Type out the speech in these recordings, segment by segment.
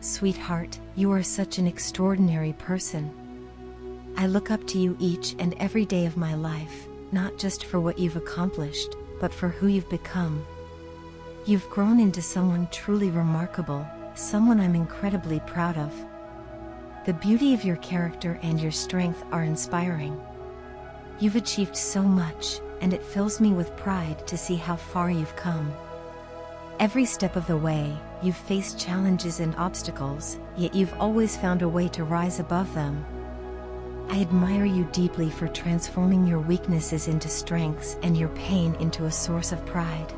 Sweetheart, you are such an extraordinary person. I look up to you each and every day of my life, not just for what you've accomplished, but for who you've become. You've grown into someone truly remarkable, someone I'm incredibly proud of. The beauty of your character and your strength are inspiring. You've achieved so much, and it fills me with pride to see how far you've come. Every step of the way, you've faced challenges and obstacles, yet you've always found a way to rise above them. I admire you deeply for transforming your weaknesses into strengths and your pain into a source of pride.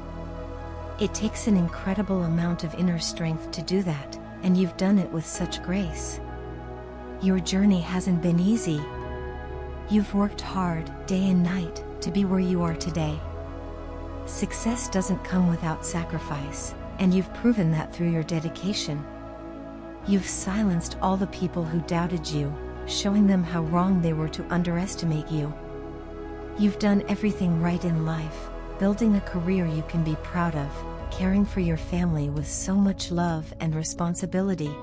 It takes an incredible amount of inner strength to do that, and you've done it with such grace. Your journey hasn't been easy. You've worked hard, day and night, to be where you are today. Success doesn't come without sacrifice, and you've proven that through your dedication. You've silenced all the people who doubted you, showing them how wrong they were to underestimate you. You've done everything right in life, building a career you can be proud of, caring for your family with so much love and responsibility.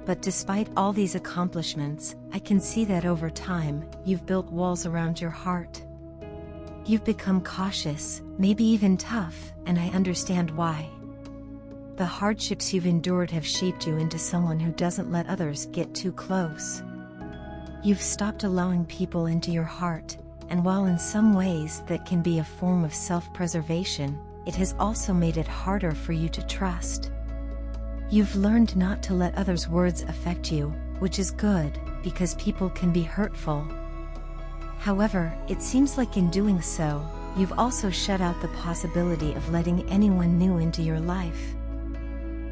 But despite all these accomplishments, I can see that over time, you've built walls around your heart. You've become cautious, maybe even tough, and I understand why. The hardships you've endured have shaped you into someone who doesn't let others get too close. You've stopped allowing people into your heart, and while in some ways that can be a form of self-preservation, it has also made it harder for you to trust. You've learned not to let others' words affect you, which is good, because people can be hurtful. However, it seems like in doing so, you've also shut out the possibility of letting anyone new into your life.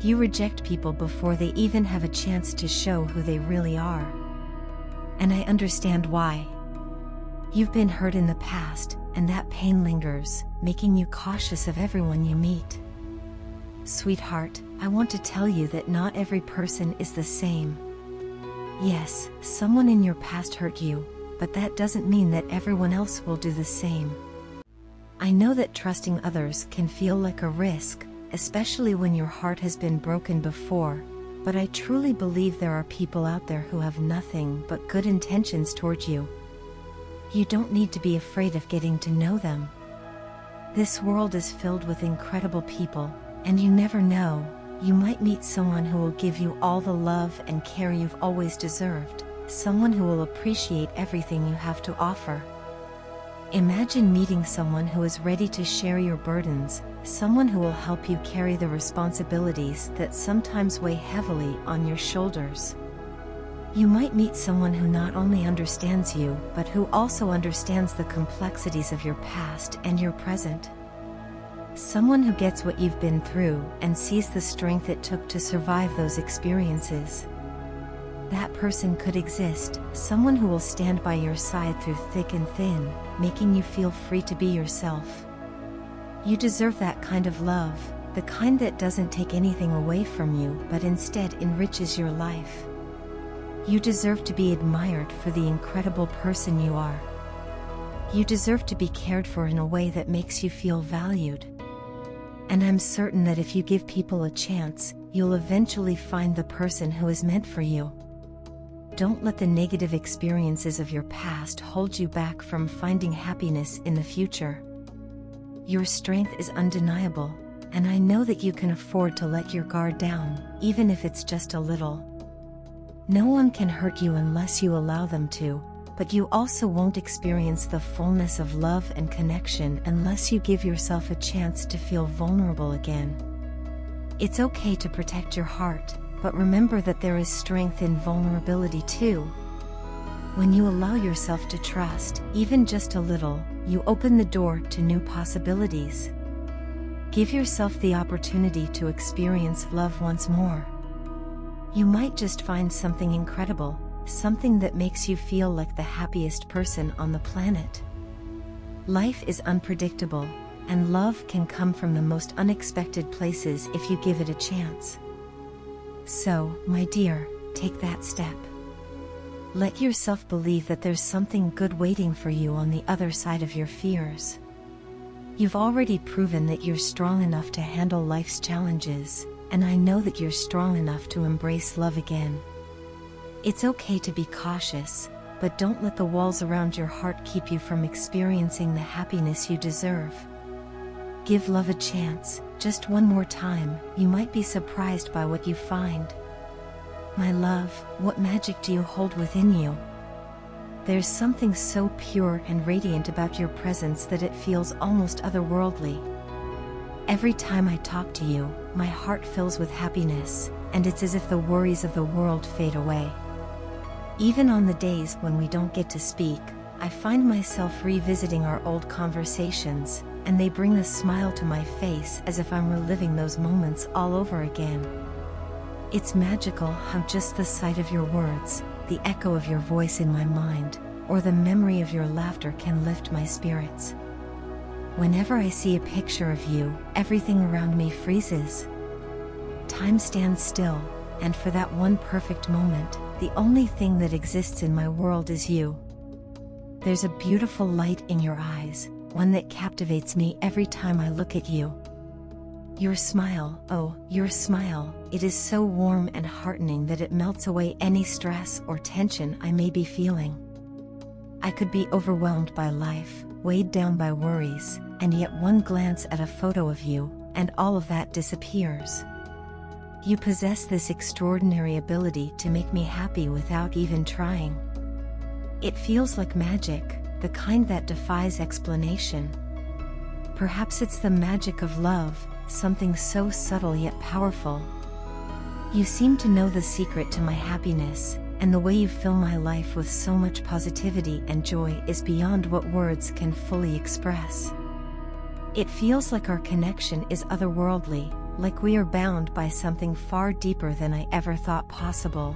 You reject people before they even have a chance to show who they really are. And I understand why. You've been hurt in the past, and that pain lingers, making you cautious of everyone you meet. Sweetheart, I want to tell you that not every person is the same. Yes, someone in your past hurt you, but that doesn't mean that everyone else will do the same. I know that trusting others can feel like a risk, especially when your heart has been broken before, but I truly believe there are people out there who have nothing but good intentions towards you. You don't need to be afraid of getting to know them. This world is filled with incredible people, and you never know, you might meet someone who will give you all the love and care you've always deserved. Someone who will appreciate everything you have to offer. Imagine meeting someone who is ready to share your burdens, someone who will help you carry the responsibilities that sometimes weigh heavily on your shoulders. You might meet someone who not only understands you, but who also understands the complexities of your past and your present. Someone who gets what you've been through and sees the strength it took to survive those experiences. That person could exist, someone who will stand by your side through thick and thin, making you feel free to be yourself. You deserve that kind of love, the kind that doesn't take anything away from you but instead enriches your life. You deserve to be admired for the incredible person you are. You deserve to be cared for in a way that makes you feel valued. And I'm certain that if you give people a chance, you'll eventually find the person who is meant for you. Don't let the negative experiences of your past hold you back from finding happiness in the future. Your strength is undeniable, and I know that you can afford to let your guard down, even if it's just a little. No one can hurt you unless you allow them to, but you also won't experience the fullness of love and connection unless you give yourself a chance to feel vulnerable again. It's okay to protect your heart, but remember that there is strength in vulnerability too. When you allow yourself to trust, even just a little, you open the door to new possibilities. Give yourself the opportunity to experience love once more. You might just find something incredible, something that makes you feel like the happiest person on the planet. Life is unpredictable, and love can come from the most unexpected places if you give it a chance. So, my dear, take that step. Let yourself believe that there's something good waiting for you on the other side of your fears. You've already proven that you're strong enough to handle life's challenges, and I know that you're strong enough to embrace love again. It's okay to be cautious, but don't let the walls around your heart keep you from experiencing the happiness you deserve. Give love a chance, just one more time. You might be surprised by what you find. My love, what magic do you hold within you? There's something so pure and radiant about your presence that it feels almost otherworldly. Every time I talk to you, my heart fills with happiness, and it's as if the worries of the world fade away. Even on the days when we don't get to speak, I find myself revisiting our old conversations, and they bring a smile to my face as if I'm reliving those moments all over again. It's magical how just the sight of your words, the echo of your voice in my mind, or the memory of your laughter can lift my spirits. Whenever I see a picture of you, everything around me freezes. Time stands still, and for that one perfect moment, the only thing that exists in my world is you. There's a beautiful light in your eyes, one that captivates me every time I look at you. Your smile, oh, your smile, it is so warm and heartening that it melts away any stress or tension I may be feeling. I could be overwhelmed by life, weighed down by worries, and yet one glance at a photo of you, and all of that disappears. You possess this extraordinary ability to make me happy without even trying. It feels like magic, the kind that defies explanation. Perhaps it's the magic of love, something so subtle yet powerful. You seem to know the secret to my happiness, and the way you fill my life with so much positivity and joy is beyond what words can fully express. It feels like our connection is otherworldly, like we are bound by something far deeper than I ever thought possible.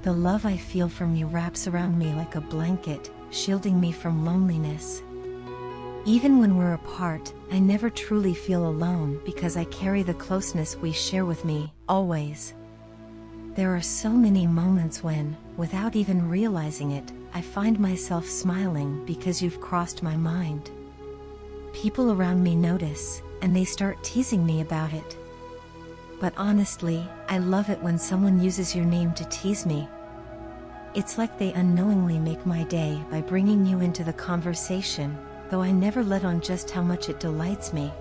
The love I feel from you wraps around me like a blanket, shielding me from loneliness. Even when we're apart, I never truly feel alone because I carry the closeness we share with me, always. There are so many moments when, without even realizing it, I find myself smiling because you've crossed my mind. People around me notice, and they start teasing me about it. But honestly, I love it when someone uses your name to tease me. It's like they unknowingly make my day by bringing you into the conversation, though I never let on just how much it delights me.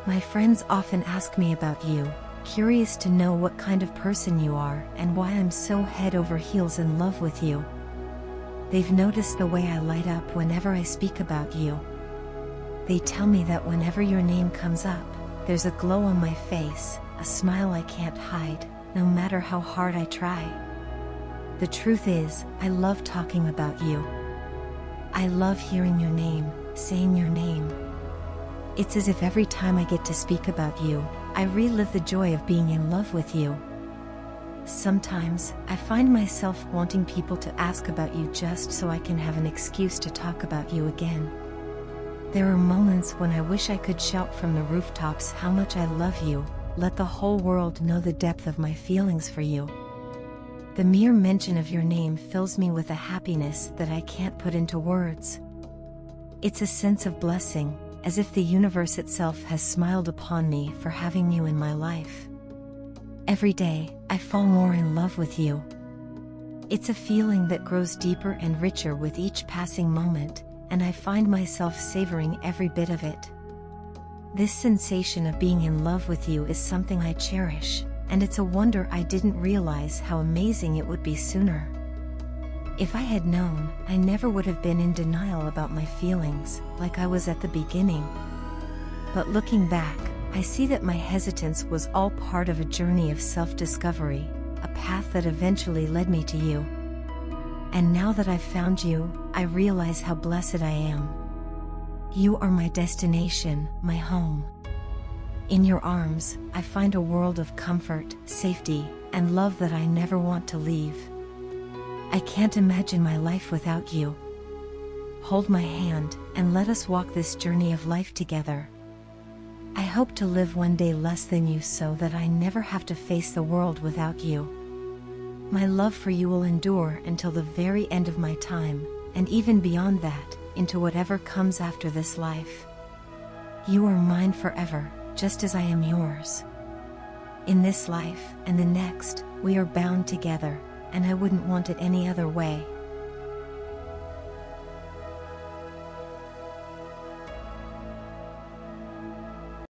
My friends often ask me about you, curious to know what kind of person you are and why I'm so head over heels in love with you. They've noticed the way I light up whenever I speak about you. They tell me that whenever your name comes up, there's a glow on my face, a smile I can't hide, no matter how hard I try. The truth is, I love talking about you. I love hearing your name, saying your name. It's as if every time I get to speak about you, I relive the joy of being in love with you. Sometimes, I find myself wanting people to ask about you just so I can have an excuse to talk about you again. There are moments when I wish I could shout from the rooftops how much I love you, let the whole world know the depth of my feelings for you. The mere mention of your name fills me with a happiness that I can't put into words. It's a sense of blessing, as if the universe itself has smiled upon me for having you in my life. Every day, I fall more in love with you. It's a feeling that grows deeper and richer with each passing moment, and I find myself savoring every bit of it. This sensation of being in love with you is something I cherish, and it's a wonder I didn't realize how amazing it would be sooner. If I had known, I never would have been in denial about my feelings, like I was at the beginning. But looking back, I see that my hesitance was all part of a journey of self-discovery, a path that eventually led me to you. And now that I've found you, I realize how blessed I am. You are my destination, my home. In your arms, I find a world of comfort, safety, and love that I never want to leave. I can't imagine my life without you. Hold my hand, and let us walk this journey of life together. I hope to live one day less than you so that I never have to face the world without you. My love for you will endure until the very end of my time, and even beyond that, into whatever comes after this life. You are mine forever, just as I am yours. In this life and the next, we are bound together, and I wouldn't want it any other way.